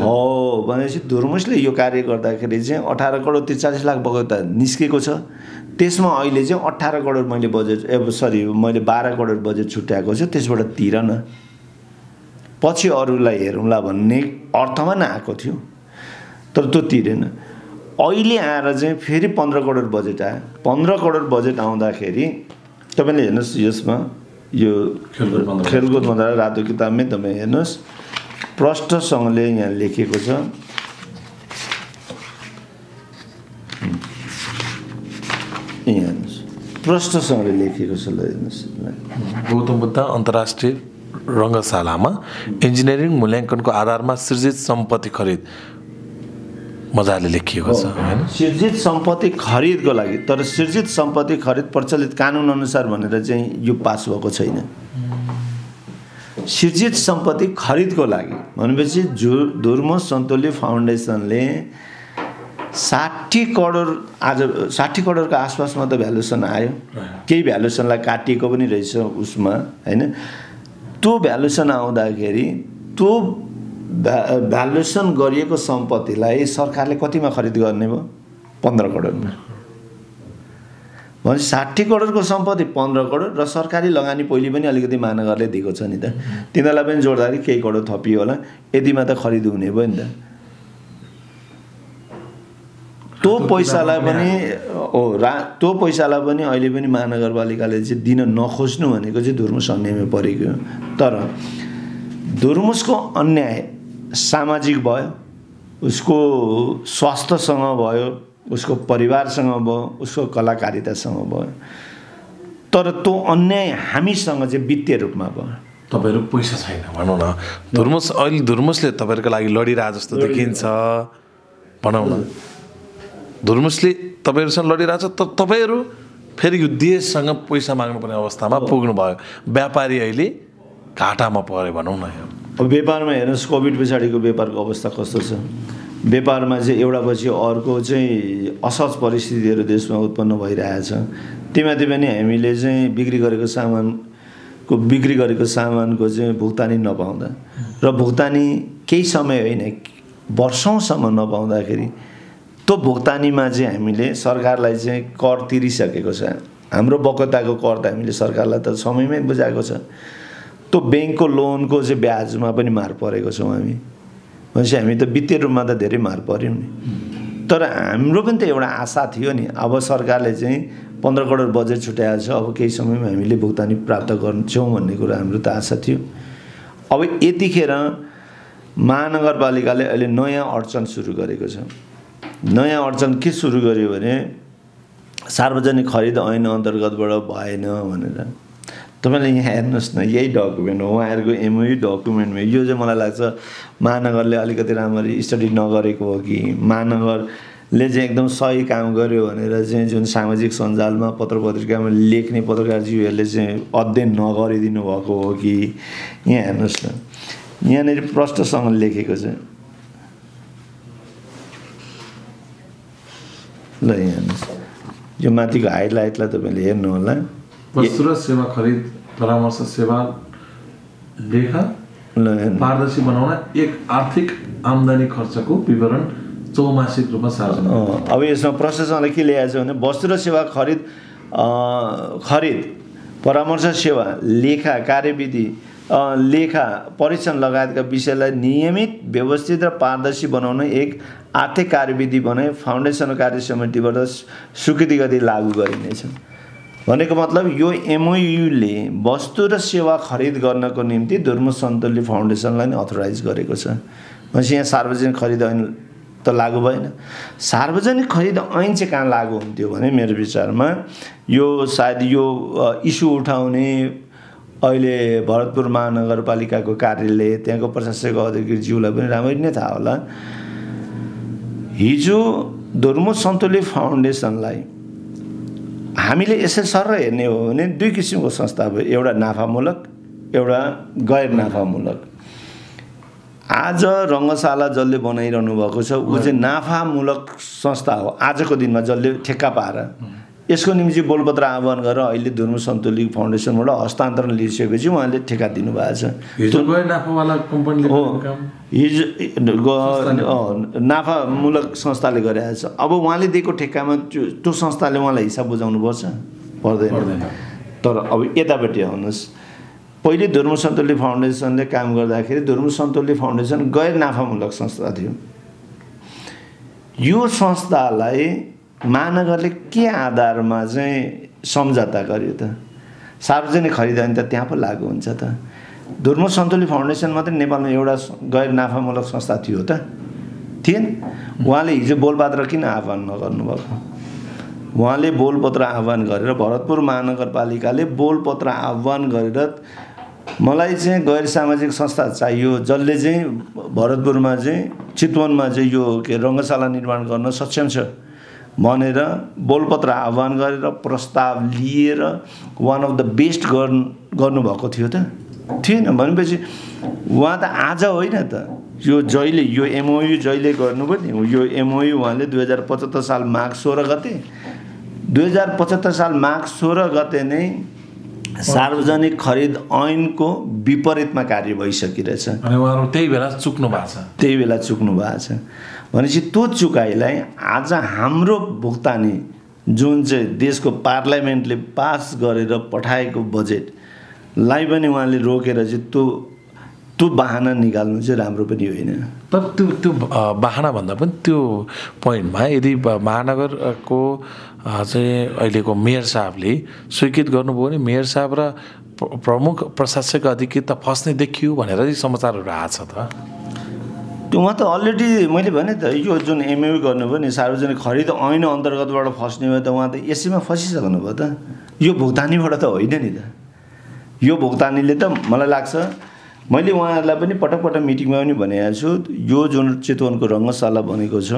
हो। भनेपछि दुर्मुसले यो कार्य गर्दाखेरि चाहिँ 18 करोड 43 लाख बगौता निस्केको छ। त्यसमा अहिले चाहिँ 18 करोड मैले बजेट मैले 12 करोड बजेट छुट्याएको छु, त्यसबाट तिर न, पछि अरूलाई हेरौँला भन्ने अर्थमा नआएको थियो, तर त्यो तिरेन। अहिले आएर चाहिँ फेरि 15 करोड बजेट आयो। 15 करोड बजेट आउँदाखेरि तपाईँले हेर्नुहोस् यसमा यो खेलकुद मन्त्रालय रातो किताबमै तपाईँ हेर्नुहोस् प्रष्टसँगले यहाँ लेखेको छ। यहाँ हेर्नुहोस् प्रष्टसँगले लेखेको छ, ल हेर्नुहोस्। गौतम बुद्ध अन्तर्राष्ट्रिय रङ्गशालामा इन्जिनियरिङ मूल्याङ्कनको आधारमा सृजित सम्पत्ति खरिद मजाले लेखिएको छ हैन? सृजित सम्पत्ति खरिदको लागि, तर सृजित सम्पत्ति खरिद प्रचलित कानुन अनुसार भनेर चाहिँ यो पास भएको छैन। सृजित सम्पत्ति खरिदको लागि भनेपछि दुर्मुस सन्तोली फाउन्डेसनले 60 करोड आज 60 करोडको आसपासमा त भ्यालुसन आयो, केही भ्यालुसनलाई काटिएको पनि रहेछ उसमा हैन। त्यो भ्यालुसन आउँदाखेरि त्यो भ्यालुसन गरिएको सम्पत्तिलाई सरकारले कतिमा खरिद गर्ने भयो? 15 करोडमा। भनेपछि 60 करोडको सम्पत्ति 15 करोड र सरकारी लगानी पहिले पनि अलिकति महानगरले दिएको छ नि त, तिनीहरूलाई पनि जोड्दाखेरि केही करोड थपियो होला, यतिमा त खरिद हुने भयो नि त। त्यो पैसालाई पनि त्यो पैसालाई पनि अहिले पनि महानगरपालिकाले चाहिँ दिन नखोज्नु भनेको चाहिँ दुर्मुस अन्यायमा परेको हो। तर दुर्मुसको अन्याय सामाजिक भयो, उसको स्वास्थ्यसँग भयो, उसको परिवारसँग भयो, उसको कलाकारितासँग भयो, तर त्यो अन्याय हामीसँग चाहिँ वित्तीय रूपमा भयो। तपाईँहरू पैसा छैन भनौँ न, अहिले दुर्मुसले तपाईँहरूको लागि लडिरहेको जस्तो देखिन्छ भनौँ न। दुर्मुसले तपाईँहरूसँग लडिरहेछ, तर तपाईँहरू फेरि यो देशसँग पैसा माग्नुपर्ने अवस्थामा पुग्नु भयो। व्यापारी अहिले घाटामा पऱ्यो भनौँ न। अब व्यापारमा हेर्नुहोस् कोभिड पछाडिको व्यापारको अवस्था कस्तो छ। व्यापारमा चाहिँ एउटा पछि अर्को चाहिँ असहज परिस्थितिहरू देशमा उत्पन्न भइरहेछ। त्यहीमाथि पनि हामीले चाहिँ बिक्री गरेको सामानको चाहिँ भुक्तानी नपाउँदा र भुक्तानी केही समय होइन वर्षौँसम्म नपाउँदाखेरि त्यो भुक्तानीमा चाहिँ हामीले सरकारलाई चाहिँ कर तिरिसकेको छ। हाम्रो बकताको कर त हामीले सरकारलाई त समयमै बुझाएको छ। त्यो ब्याङ्कको लोनको चाहिँ ब्याजमा पनि मार परेको छौँ हामी। भनेपछि हामी त वित्तीय रूपमा त धेरै मार पऱ्यौँ नि। तर हाम्रो पनि त एउटा आशा थियो नि, अब सरकारले चाहिँ 15 करोड बजेट छुट्याएको छ, अब केही समयमा हामीले भुक्तानी प्राप्त गर्छौँ भन्ने कुरा हाम्रो त आशा थियो। अब यतिखेर महानगरपालिकाले अहिले नयाँ अडचन सुरु गरेको छ। नयाँ अडचन के सुरु गर्यो भने सार्वजनिक खरिद ऐन अन्तर्गतबाट भएन भनेर। तपाईँले यहाँ हेर्नुहोस् न, यही डकुमेन्ट हो उहाँहरूको एमओयू डकुमेन्टमा। यो चाहिँ मलाई लाग्छ महानगरले अलिकति राम्ररी स्टडी नगरेको हो कि महानगर ले चाहिँ एकदम सही काम गर्यो भनेर चाहिँ जुन सामाजिक सञ्जालमा पत्र पत्रिकामा लेख्ने पत्रकारज्यूहरूले चाहिँ अध्ययन नगरिदिनु भएको हो कि यहाँ हेर्नुहोस् न यहाँनिर प्रष्टसँग लेखेको छ ल यहाँ हेर्नुहोस् यो माथिको हाइलाइटलाई तपाईँले हेर्नु होला वस्तु र सेवा खरिद परामर्श सेवा लेखा पारदर्शी बनाउन एक आर्थिक आम्दानी खर्चको विवरण चौमासिक रूपमा सार्वजनिक। अब यसमा प्रशासनले के ल्याएको छ भने वस्तु र सेवा खरिद परामर्श सेवा लेखा कार्यविधि लेखा परीक्षण लगायतका विषयलाई नियमित व्यवस्थित र पारदर्शी बनाउन एक आर्थिक कार्यविधि बनाए फाउन्डेसन कार्य समितिबाट स्वीकृति गरी लागू गरिनेछ भनेको मतलब यो एमओयूले वस्तु र सेवा खरिद गर्नको निम्ति धर्म सन्तुल्य फाउन्डेसनलाई नै अथोराइज गरेको छ। भनेपछि यहाँ सार्वजनिक खरिद ऐन त लागू भएन। सार्वजनिक खरिद ऐन चाहिँ कहाँ लागू हुन्थ्यो भने मेरो विचारमा यो सायद यो इस्यु उठाउने अहिले भरतपुर महानगरपालिकाको कार्यालय त्यहाँको प्रशासक अधिकृतज्यूलाई पनि राम्ररी नै थाहा होला। हिजो धर्म सन्तुल्य फाउन्डेसनलाई हामीले यसै सर हेर्ने हो भने दुई किसिमको संस्था भयो, एउटा नाफामूलक एउटा गैर नाफामूलक। आज रङ्गशाला जसले बनाइरहनु भएको छ ऊ चाहिँ नाफामूलक संस्था हो। आजको दिनमा जसले ठेक्का पाएर यसको निम्ति बोलपत्र आह्वान गरेर अहिले धर्म सन्तुलित फाउन्डेसनबाट हस्तान्तरण लिइसकेपछि उहाँले ठेक्का दिनुभएको छ। हिजो गैर नाफावाला कम्पनीले हिजो नाफामूलक संस्थाले गरेको छ। अब उहाँले दिएको ठेक्कामा त्यो संस्थाले उहाँलाई हिसाब बुझाउनुपर्छ पर्दैन। तर अब यतापट्टि आउनुहोस्, पहिले धर्म सन्तुल्य फाउन्डेसनले काम गर्दाखेरि धर्म सन्तुल्य फाउन्डेसन गैर नाफामूलक संस्था थियो। यो संस्थालाई महानगरले के आधारमा चाहिँ सम्झौता गर्यो त? सार्वजनिक खरिद ऐन त त्यहाँ पो लागू हुन्छ त। धर्म सन्तुल्य फाउन्डेसन मात्रै नेपालमा एउटा गैर नाफामूलक संस्था थियो त? थिएन। उहाँले हिजो बोलपत्र किन आह्वान नगर्नुभएको? उहाँले बोलपत्र आह्वान गरेर भरतपुर महानगरपालिकाले बोलपत्र आह्वान गरेर मलाई चाहिँ गैर सामाजिक संस्था चाहियो जसले चाहिँ भरतपुरमा चाहिँ चितवनमा चाहिँ यो के रङ्गशाला निर्माण गर्न सक्षम छ भनेर बोलपत्र आह्वान गरेर प्रस्ताव लिएर वान अफ द बेस्ट गर्नुभएको थियो त? थिएन। भनेपछि उहाँ त आज होइन त, यो जहिले यो एमओयू जहिले गर्नुभयो नि, यो एमओयू उहाँले 2075 साल माघ 16 गते 2075 साल माघ 16 गते नै सार्वजनिक खरिद ऐनको विपरीतमा कार्य भइसकिरहेछ। अनि उहाँहरू त्यही बेला चुक्नु भएको छ। भनेपछि त्यो चुकाइलाई आज हाम्रो भुक्तानी जुन चाहिँ देशको पार्लियामेन्टले पास गरेर पठाएको बजेटलाई पनि उहाँले रोकेर चाहिँ त्यो बहाना निकाल्नु चाहिँ राम्रो पनि होइन। तर त्यो बहाना भन्दा पनि त्यो पोइन्टमा यदि महानगरको चाहिँ अहिलेको मेयर साहबले स्वीकृत गर्नुभयो भने मेयर साहब र प्रमुख प्रशासक अधिकृत त फस्ने देखियो भनेर समाचारहरू आएको छ त। उहाँ त अलरेडी मैले भने त यो जुन एमओयू गर्नुभयो नि सार्वजनिक खरिद ऐन अन्तर्गतबाट फस्ने भयो त उहाँ त यसैमा फसिसक्नु भयो त। यो भुक्तानीबाट त होइन नि त। यो भुक्तानीले त मलाई लाग्छ, मैले उहाँहरूलाई पनि पटक पटक मिटिङमा पनि भनेको छु, यो जुन चितवनको रङ्गशाला बनेको छ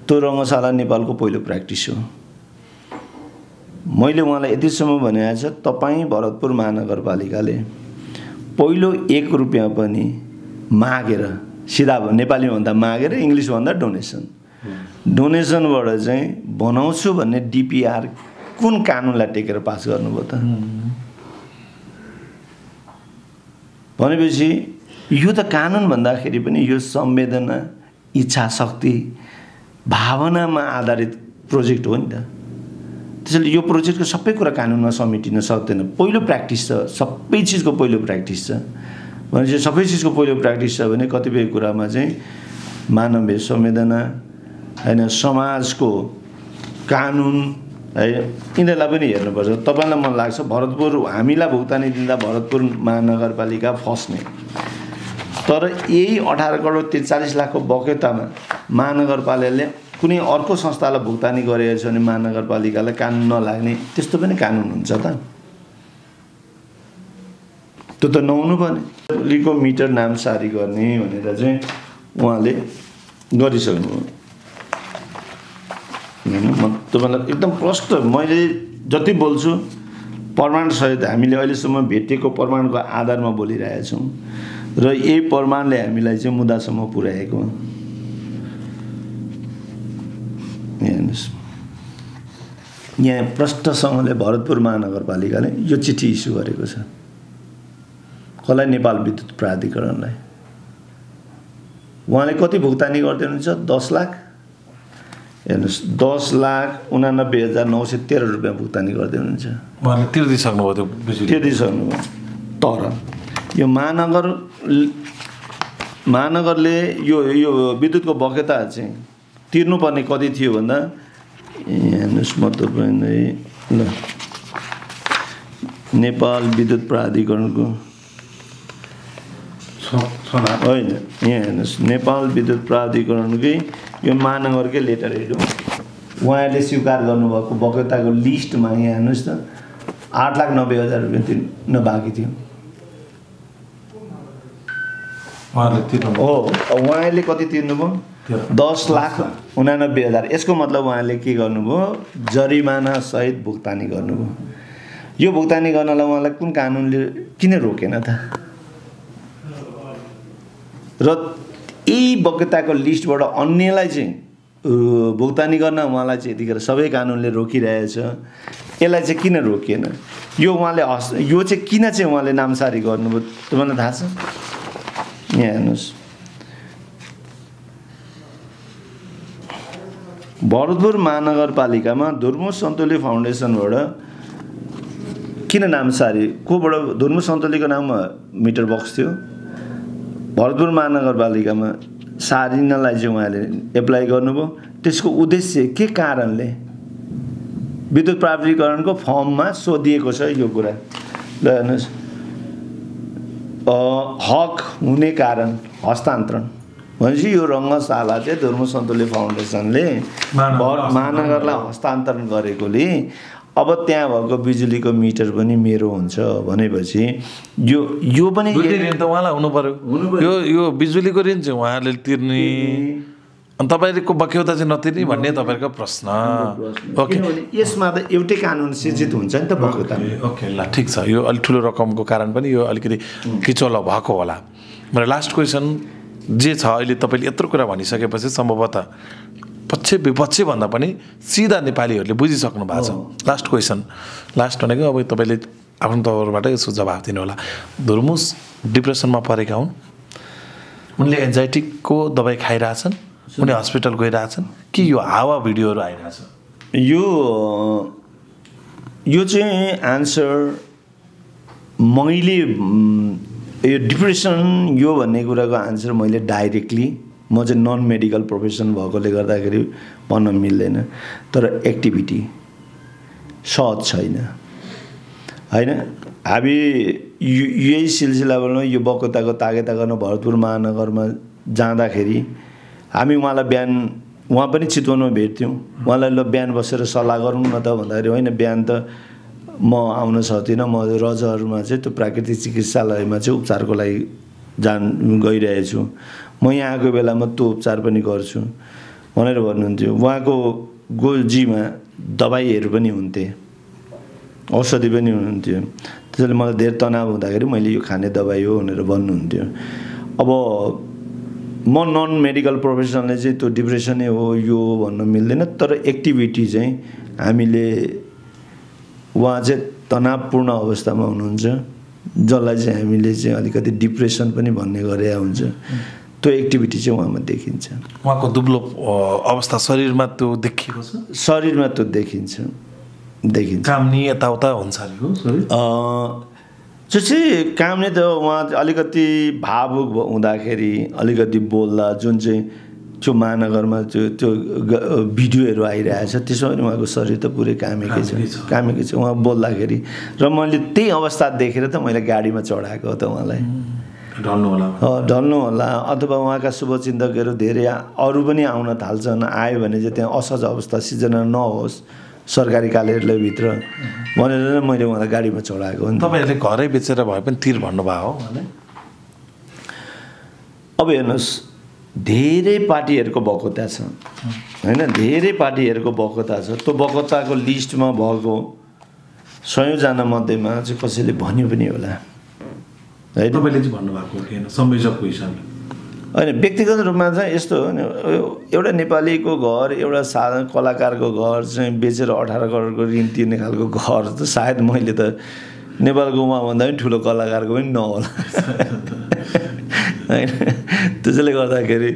त्यो रङ्गशाला नेपालको पहिलो प्र्याक्टिस हो। मैले उहाँलाई यतिसम्म भनेको छ, तपाईँ भरतपुर महानगरपालिकाले पहिलो 1 रुपियाँ पनि मागेर, सिधा नेपाली भन्दा मागेर इङ्ग्लिस भन्दा डोनेसनबाट चाहिँ बनाउँछु भन्ने डिपिआर कुन कानुनलाई टेकेर पास गर्नुभयो त? भनेपछि यो त कानुन भन्दाखेरि पनि यो संवेदना, इच्छा शक्ति, भावनामा आधारित प्रोजेक्ट हो नि त। त्यसैले यो प्रोजेक्टको सबै कुरा कानुनमा समेटिन सक्दैन। पहिलो प्र्याक्टिस छ, सबै चिजको पहिलो प्र्याक्टिस छ। भनेपछि सबै चिजको पहिलो प्र्याक्टिस छ भने कतिपय कुरामा चाहिँ मानवीय संवेदना होइन, समाजको कानुन है, यिनीहरूलाई पनि हेर्नुपर्छ। तपाईँलाई मन लाग्छ भरतपुर हामीलाई भुक्तानी दिँदा भरतपुर महानगरपालिका फस्ने, तर यही 18 करोड 43 लाखको बकेतामा महानगरपालिकाले कुनै अर्को संस्थालाई भुक्तानी गरेको छ भने महानगरपालिकालाई कानुन नलाग्ने त्यस्तो पनि कानुन हुन्छ त? त्यो त नहुनु पर्ने। लिको मिटर नामसारी गर्ने भनेर चाहिँ उहाँले गरिसक्नुभयो। म तपाईँलाई एकदम प्रष्ट मैले जति बोल्छु प्रमाणसहित हामीले अहिलेसम्म भेटिएको प्रमाणको आधारमा बोलिरहेछौँ र यही प्रमाणले हामीलाई चाहिँ मुद्दासम्म पुर्याएको हेर्नुहोस्। यहाँ प्रष्टसँगले भरतपुर महानगरपालिकाले यो चिठी इस्यु गरेको छ कसलाई? नेपाल विद्युत प्राधिकरणलाई। उहाँले कति भुक्तानी गर्दै हुनुहुन्छ? 10 लाख। हेर्नुहोस् 10,89,913 रुपियाँ भुक्तानी गर्दै हुनुहुन्छ। उहाँले तिर्दिसक्नुभयो त्यो बिजुली तिर्दिसक्नुभयो। तर यो महानगरले यो विद्युतको बकेता चाहिँ तिर्नुपर्ने कति थियो भन्दा हेर्नुहोस् म तपाईँलाई ल नेपाल विद्युत प्राधिकरणको होइन यहाँ हेर्नुहोस् नेपाल विद्युत प्राधिकरणकै यो महानगरकै लेटर हेड हो। उहाँहरूले स्वीकार गर्नुभएको बकेताको लिस्टमा यहाँ हेर्नुहोस् त 8,90,000 रुपियाँ तिर्न बाँकी थियो। उहाँले कति तिर्नुभयो? 10,89,000। यसको मतलब उहाँले के गर्नुभयो? जरिमाना सहित भुक्तानी गर्नुभयो। यो भुक्तानी गर्नलाई उहाँलाई कुन कानुनले किन रोकेन त? र यही बकेताको लिस्टबाट अन्यलाई चाहिँ भुक्तानी गर्न उहाँलाई चाहिँ यतिखेर सबै कानुनले रोकिरहेछ। यसलाई चाहिँ किन रोकिएन? यो उहाँले यो चाहिँ किन चाहिँ उहाँले नामसारी गर्नुभयो तपाईँलाई थाहा छ? यहाँ हेर्नुहोस् भरतपुर महानगरपालिकामा धुर्मु सन्तोली फाउन्डेसनबाट किन नामसारी कोबाट? धुर्मु सन्तोलीको नाममा मिटर बक्स थियो। भरतपुर महानगरपालिकामा सारिनलाई चाहिँ उहाँले एप्लाई गर्नुभयो। त्यसको उद्देश्य के कारणले? विद्युत प्राधिकरणको फर्ममा सोधिएको छ यो कुरा। ल हेर्नुहोस् हक हुने कारण हस्तान्तरण भनेपछि यो रङ्गशाला चाहिँ धुर्मु सन्तोली फाउन्डेसनले महानगरलाई हस्तान्तरण गरेकोले अब त्यहाँ भएको बिजुलीको मिटर पनि मेरो हुन्छ भनेपछि यो पनि ऋण त उहाँलाई हुनु पर्यो। यो बिजुलीको ऋण चाहिँ उहाँहरूले तिर्ने अनि तपाईँको बक्यौता चाहिँ नतिर्ने भन्ने तपाईँको प्रश्न। ओके यसमा त एउटै कानुन सिर्जित हुन्छ नि त बक्यौता। ओके ल ठिक छ। यो अलिक ठुलो रकमको कारण पनि यो अलिकति किचोलो भएको होला। मेरो लास्ट क्वेसन जे छ अहिले तपाईँले यत्रो कुरा भनिसकेपछि सम्भवतः पक्ष विपक्ष भन्दा पनि सिधा नेपालीहरूले बुझिसक्नु भएको छ। लास्ट क्वेसन लास्ट भनेको अब तपाईँले आफ्नो तौरबाट यसको जवाब दिनु होला। धुर्मुस डिप्रेसनमा परेका हुन्, उनले एन्जाइटीको दबाई खाइरहेछन्, उनी हस्पिटल गइरहेछन् कि यो हावा भिडियोहरू आइरहेछ? यो चाहिँ आन्सर मैले यो डिप्रेसन यो भन्ने कुराको आन्सर मैले डाइरेक्टली म चाहिँ नन मेडिकल प्रोफेसन भएकोले गर्दाखेरि भन्न मिल्दैन। तर एक्टिभिटी सहज छैन होइन। हामी यही सिलसिलामा यो बक्यौताको तागेता गर्न भरतपुर महानगरमा जाँदाखेरि हामी उहाँलाई बिहान उहाँ पनि चितवनमा भेट्थ्यौँ। उहाँलाई ल बिहान बसेर सल्लाह गरौँ न त भन्दाखेरि होइन बिहान त म आउन सक्दिनँ, म रजहरूमा चाहिँ त्यो प्राकृतिक चिकित्सालयमा चाहिँ उपचारको लागि गइरहेछु, म यहाँ आएको बेलामा त्यो उपचार पनि गर्छु भनेर भन्नुहुन्थ्यो। उहाँको गोजीमा दबाईहरू पनि हुन्थे, औषधि पनि हुनुहुन्थ्यो। त्यसैले मलाई धेरै तनाव हुँदाखेरि मैले यो खाने दबाई हो भनेर भन्नुहुन्थ्यो। अब म नन मेडिकल प्रोफेसनले चाहिँ त्यो डिप्रेसनै हो यो भन्न मिल्दैन। तर एक्टिभिटी चाहिँ हामीले उहाँ चाहिँ तनावपूर्ण अवस्थामा हुनुहुन्छ जसलाई चाहिँ हामीले चाहिँ अलिकति डिप्रेसन पनि भन्ने गरे हुन्छ। त्यो एक्टिभिटी चाहिँ उहाँमा देखिन्छ। उहाँको दुब्लो अवस्था शरीरमा त्यो देखिएको छ? शरीरमा त्यो देखिन्छ। कामनी यताउता हुन्छ जो चाहिँ कामले त उहाँ अलिकति भावुक हुँदाखेरि अलिकति बोल्दा जुन चाहिँ त्यो महानगरमा त्यो भिडियोहरू आइरहेछ त्यसमा पनि उहाँको शरीर त पुरै कामेकै छ उहाँ बोल्दाखेरि। र मैले त्यही अवस्था देखेर त मैले गाडीमा चढाएको त उहाँलाई ढल्नु होला अथवा उहाँका शुभचिन्तकहरू धेरै अरू पनि आउन थाल्छन्। आयो भने चाहिँ त्यहाँ असहज अवस्था सिर्जना नहोस् सरकारी कार्यालयभित्र भनेर मैले उहाँलाई गाडीमा चढाएको हो। तपाईँहरूले घरै बेचेर भए पनि तिर भन्नुभयो हो? अब हेर्नुहोस् धेरै पार्टीहरूको बकोता छ हैन, धेरै पार्टीहरूको बकोता छ। त्यो बकोताको लिस्टमा भएको 100 जना मध्येमा चाहिँ कसैले भन्यो पनि होला है। तपाईँले चाहिँ भन्नुभएको थिएन संयोजकको हिसाबले होइन, व्यक्तिगत रूपमा चाहिँ यस्तो हो नि, एउटा नेपालीको घर, एउटा साधारण कलाकारको घर चाहिँ बेचेर 18 करोडको ऋण तिर्ने खालको घर त सायद मैले त नेपालको उहाँभन्दा पनि ठुलो कलाकारको पनि नहोला होइन। त्यसैले गर्दाखेरि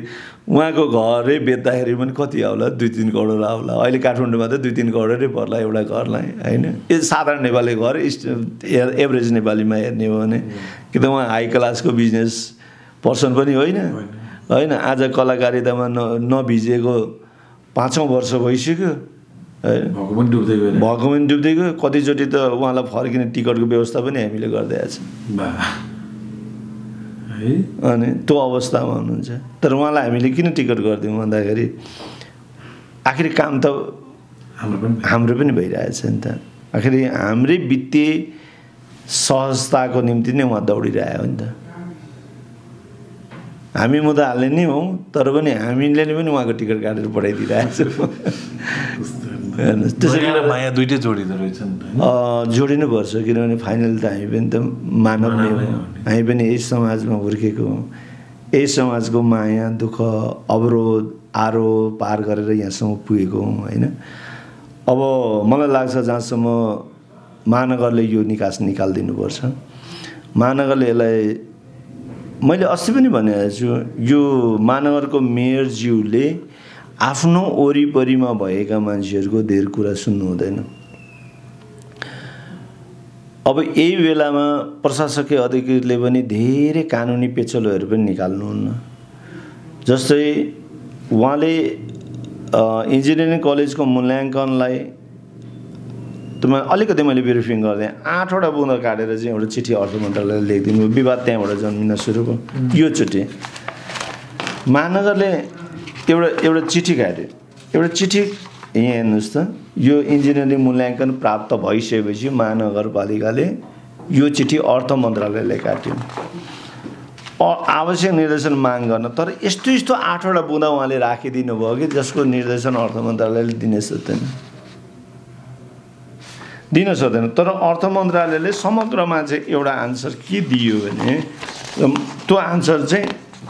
उहाँको घरै बेच्दाखेरि पनि कति आउला, 2-3 करोड आउला। अहिले काठमाडौँमा त 2-3 करोडै पर्ला एउटा घरलाई होइन। यो साधारण नेपाली घर, एभरेज नेपालीमा हेर्ने हो भने कि त उहाँ हाई क्लासको बिजनेस पर्सन पनि होइन होइन। आज कलाकारितामा नभिजेको 5औं वर्ष भइसक्यो होइन, भएको पनि डुब्दै गयो। कतिचोटि त उहाँलाई फर्किने टिकटको व्यवस्था पनि हामीले गरिदिएको छ अनि त्यो अवस्थामा हुनुहुन्छ। तर उहाँलाई हामीले किन टिकट गरिदिउँ भन्दाखेरि आखिर काम त हाम्रो पनि भइरहेछ नि त। आखिर हाम्रै वित्तीय सहजताको निम्ति नै उहाँ दौडिरहेको हो नि त। हामी मुद्दा हाल्ने नै हौँ, तर पनि हामीले पनि उहाँको टिकट काटेर पठाइदिइरहेको छौँ। त्यसै कारण माया दुइटै जोडिँदो रहेछ नि त। जोडिनुपर्छ, किनभने फाइनल त हामी पनि त मानव नै हो। हामी पनि यही समाजमा हुर्केको हौँ। यही समाजको माया दुःख अवरोध आरोप पार गरेर यहाँसम्म पुगेको हौँ होइन। अब मलाई लाग्छ जहाँसम्म महानगरले यो निकास निकालिदिनुपर्छ। महानगरले यसलाई, मैले अस्ति पनि भनेको छु, यो महानगरको मेयरज्यूले आफ्नो वरिपरिमा भएका मान्छेहरूको धेर कुरा सुन्नु हुँदैन। अब यही बेलामा प्रशासकीय अधिकृतले पनि धेरै कानुनी पेचलोहरू पनि निकाल्नुहुन्न। जस्तै उहाँले इन्जिनियरिङ कलेजको मूल्याङ्कनलाई अलिकति मैले ब्रिफिङ गरिदिएँ, 8वटा बुँदा काटेर चाहिँ एउटा चिठी अर्थ मन्त्रालयले लेखिदिनु, विवाद त्यहाँबाट जन्मिन सुरु भयो। यो चोटि महानगरले एउटा चिठी काट्यो। एउटा चिठी यहाँ हेर्नुहोस् त, यो इन्जिनियरिङ मूल्याङ्कन प्राप्त भइसकेपछि महानगरपालिकाले यो चिठी अर्थ मन्त्रालयले काट्यो आवश्यक निर्देशन माग गर्न। तर यस्तो 8वटा बुँदा उहाँले राखिदिनु भयो कि जसको निर्देशन अर्थ मन्त्रालयले दिन सक्दैन। तर अर्थ मन्त्रालयले समग्रमा चाहिँ एउटा आन्सर के दियो भने त्यो आन्सर चाहिँ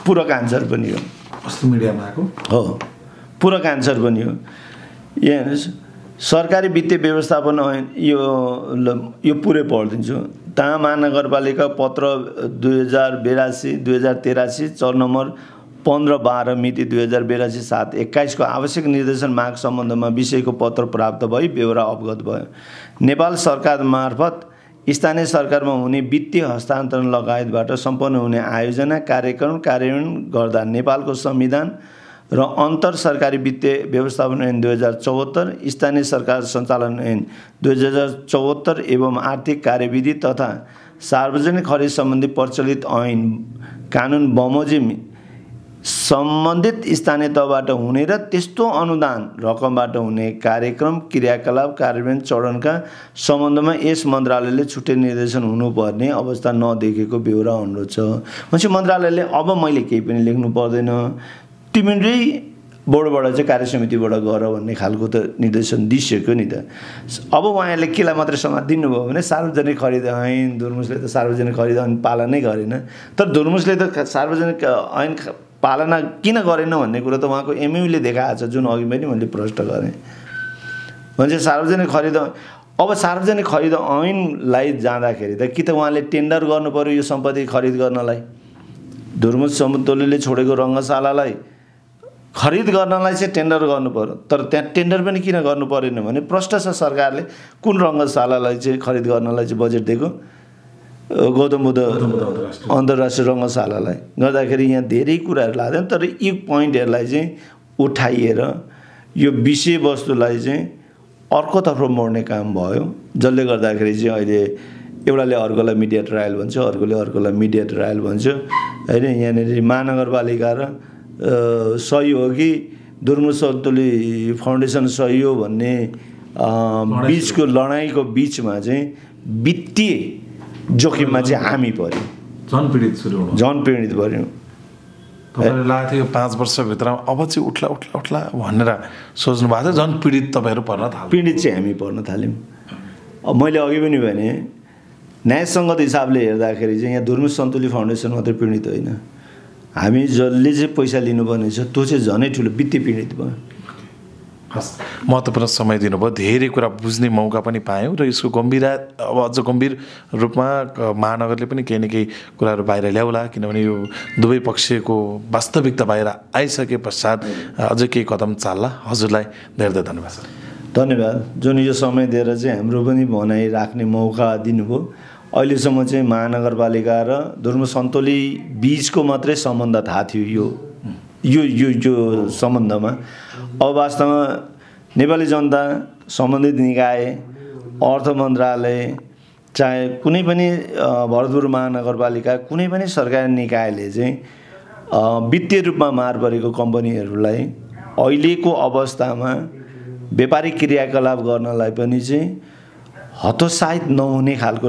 पूरक आन्सर पनि हो। अस्ति मिडियामा आएको हो, पूरक आन्सर पनि हो। यहाँ हेर्नुहोस्, सरकारी वित्तीय व्यवस्थापन ऐन यो पुरै पढिदिन्छु। तहाँ महानगरपालिका पत्र 2082-2083 चर नम्बर 15/12 मिति 2082-7-21 को आवश्यक निर्देशन माग सम्बन्धमा विषयको पत्र प्राप्त भई बेहोरा अवगत भयो। नेपाल सरकार मार्फत स्थानीय सरकारमा हुने वित्तीय हस्तान्तरण लगायतबाट सम्पन्न हुने आयोजना कार्यक्रम कार्यान्वयन गर्दा नेपालको संविधान र अन्तर सरकारी वित्तीय व्यवस्थापन ऐन 2074, स्थानीय सरकार सञ्चालन ऐन 2074 एवं आर्थिक कार्यविधि तथा सार्वजनिक खरिद सम्बन्धी प्रचलित ऐन कानुन बमोजिम सम्बन्धित स्थानीय तहबाट हुने र त्यस्तो अनुदान रकमबाट हुने कार्यक्रम क्रियाकलाप कार्यान्वयन चरणका सम्बन्धमा यस मन्त्रालयले छुट्टै निर्देशन हुनुपर्ने अवस्था नदेखेको बेहोरा अनुरोध छ। भनेपछि मन्त्रालयले अब मैले केही पनि लेख्नु पर्दैन, तिमीले बोर्डबाट चाहिँ कार्यसमितिबाट गर भन्ने खालको त निर्देशन दिइसक्यो नि त। अब उहाँहरूले केलाई मात्रै समात दिनुभयो भने सार्वजनिक खरिद ऐन, धुर्मुसले त सार्वजनिक खरिद ऐन पालनै गरेन। तर धुर्मुसले त सार्वजनिक ऐन पालना किन गरेन भन्ने कुरा त उहाँको एमयुले देखाएको छ, जुन अघि पनि मैले प्रश्न गरेँ। भने सार्वजनिक खरिद, अब सार्वजनिक खरिद ऐनलाई जाँदाखेरि त कि त उहाँले टेन्डर गर्नु पर्यो यो सम्पत्ति खरिद गर्नलाई, धुर्मुस समतोलीले छोडेको रङ्गशालालाई खरिद गर्नलाई चाहिँ टेन्डर गर्नु पर्यो। तर त्यहाँ टेन्डर पनि किन गर्नु परेन भने प्रश्न छ सरकारले कुन रङ्गशालालाई चाहिँ खरिद गर्नलाई चाहिँ बजेट दिएको, गौतम बुद्ध अन्तर्राष्ट्रिय रङ्गशालालाई गर्दाखेरि यहाँ धेरै कुराहरू लाग्दैन। तर यी पोइन्टहरूलाई चाहिँ उठाइएर यो विषयवस्तुलाई चाहिँ अर्कोतर्फ मोड्ने काम भयो, जसले गर्दाखेरि चाहिँ अहिले एउटाले अर्कोलाई मिडिया ट्रायल भन्छ, अर्कोले अर्कोलाई मिडिया ट्रायल भन्छ होइन। यहाँनिर महानगरपालिका र सही हो कि धुर्मुस समतोली फाउन्डेसन सही हो भन्ने बिचको लडाइँको बिचमा चाहिँ वित्तीय जोखिममा चाहिँ हामी पर्यौँ, झन् पीडित पर्यौँ। तपाईँले लागेको थियो 5 वर्षभित्रमा अब चाहिँ उठ्ला उठ्ला उठ्ला भनेर सोच्नु भएको थियो, झन् पीडित तपाईँहरू पर्न थाल्नु। पीडित चाहिँ हामी पर्न थाल्यौँ। अब मैले अघि पनि भने न्यायसङ्गत हिसाबले हेर्दाखेरि चाहिँ यहाँ धुर्मुस सन्तुली फाउन्डेसन मात्रै पीडित होइन, हामी जसले चाहिँ पैसा लिनुपर्ने छ त्यो चाहिँ झनै ठुलो वित्तीय पीडित भयो। हस्, महत्त्वपूर्ण समय दिनुभयो, धेरै कुरा बुझ्ने मौका पनि पायौँ र यसको अब अझ गम्भीर रूपमा महानगरले पनि केही न केही कुराहरू बाहिर ल्याउला, किनभने यो दुवै पक्षको वास्तविकता बाहिर आइसके पश्चात अझै केही कदम चाल्ला। हजुरलाई धेरै धेरै धन्यवाद सर। धन्यवाद, जुन यो समय दिएर चाहिँ हाम्रो पनि भनाइ राख्ने मौका दिनुभयो। अहिलेसम्म चाहिँ महानगरपालिका र धुर्मुस सन्तुली बिचको मात्रै सम्बन्ध थाहा थियो यो सम्बन्धमा। अब वास्तवमा नेपाली जनता, सम्बन्धित निकाय, अर्थ मन्त्रालय, चाहे कुनै पनि भरतपुर महानगरपालिका, कुनै पनि सरकारी निकायले चाहिँ वित्तीय रूपमा मार परेको कम्पनीहरूलाई अहिलेको अवस्थामा व्यापारिक क्रियाकलाप गर्नलाई पनि चाहिँ हतोत्साहित नहुने खालको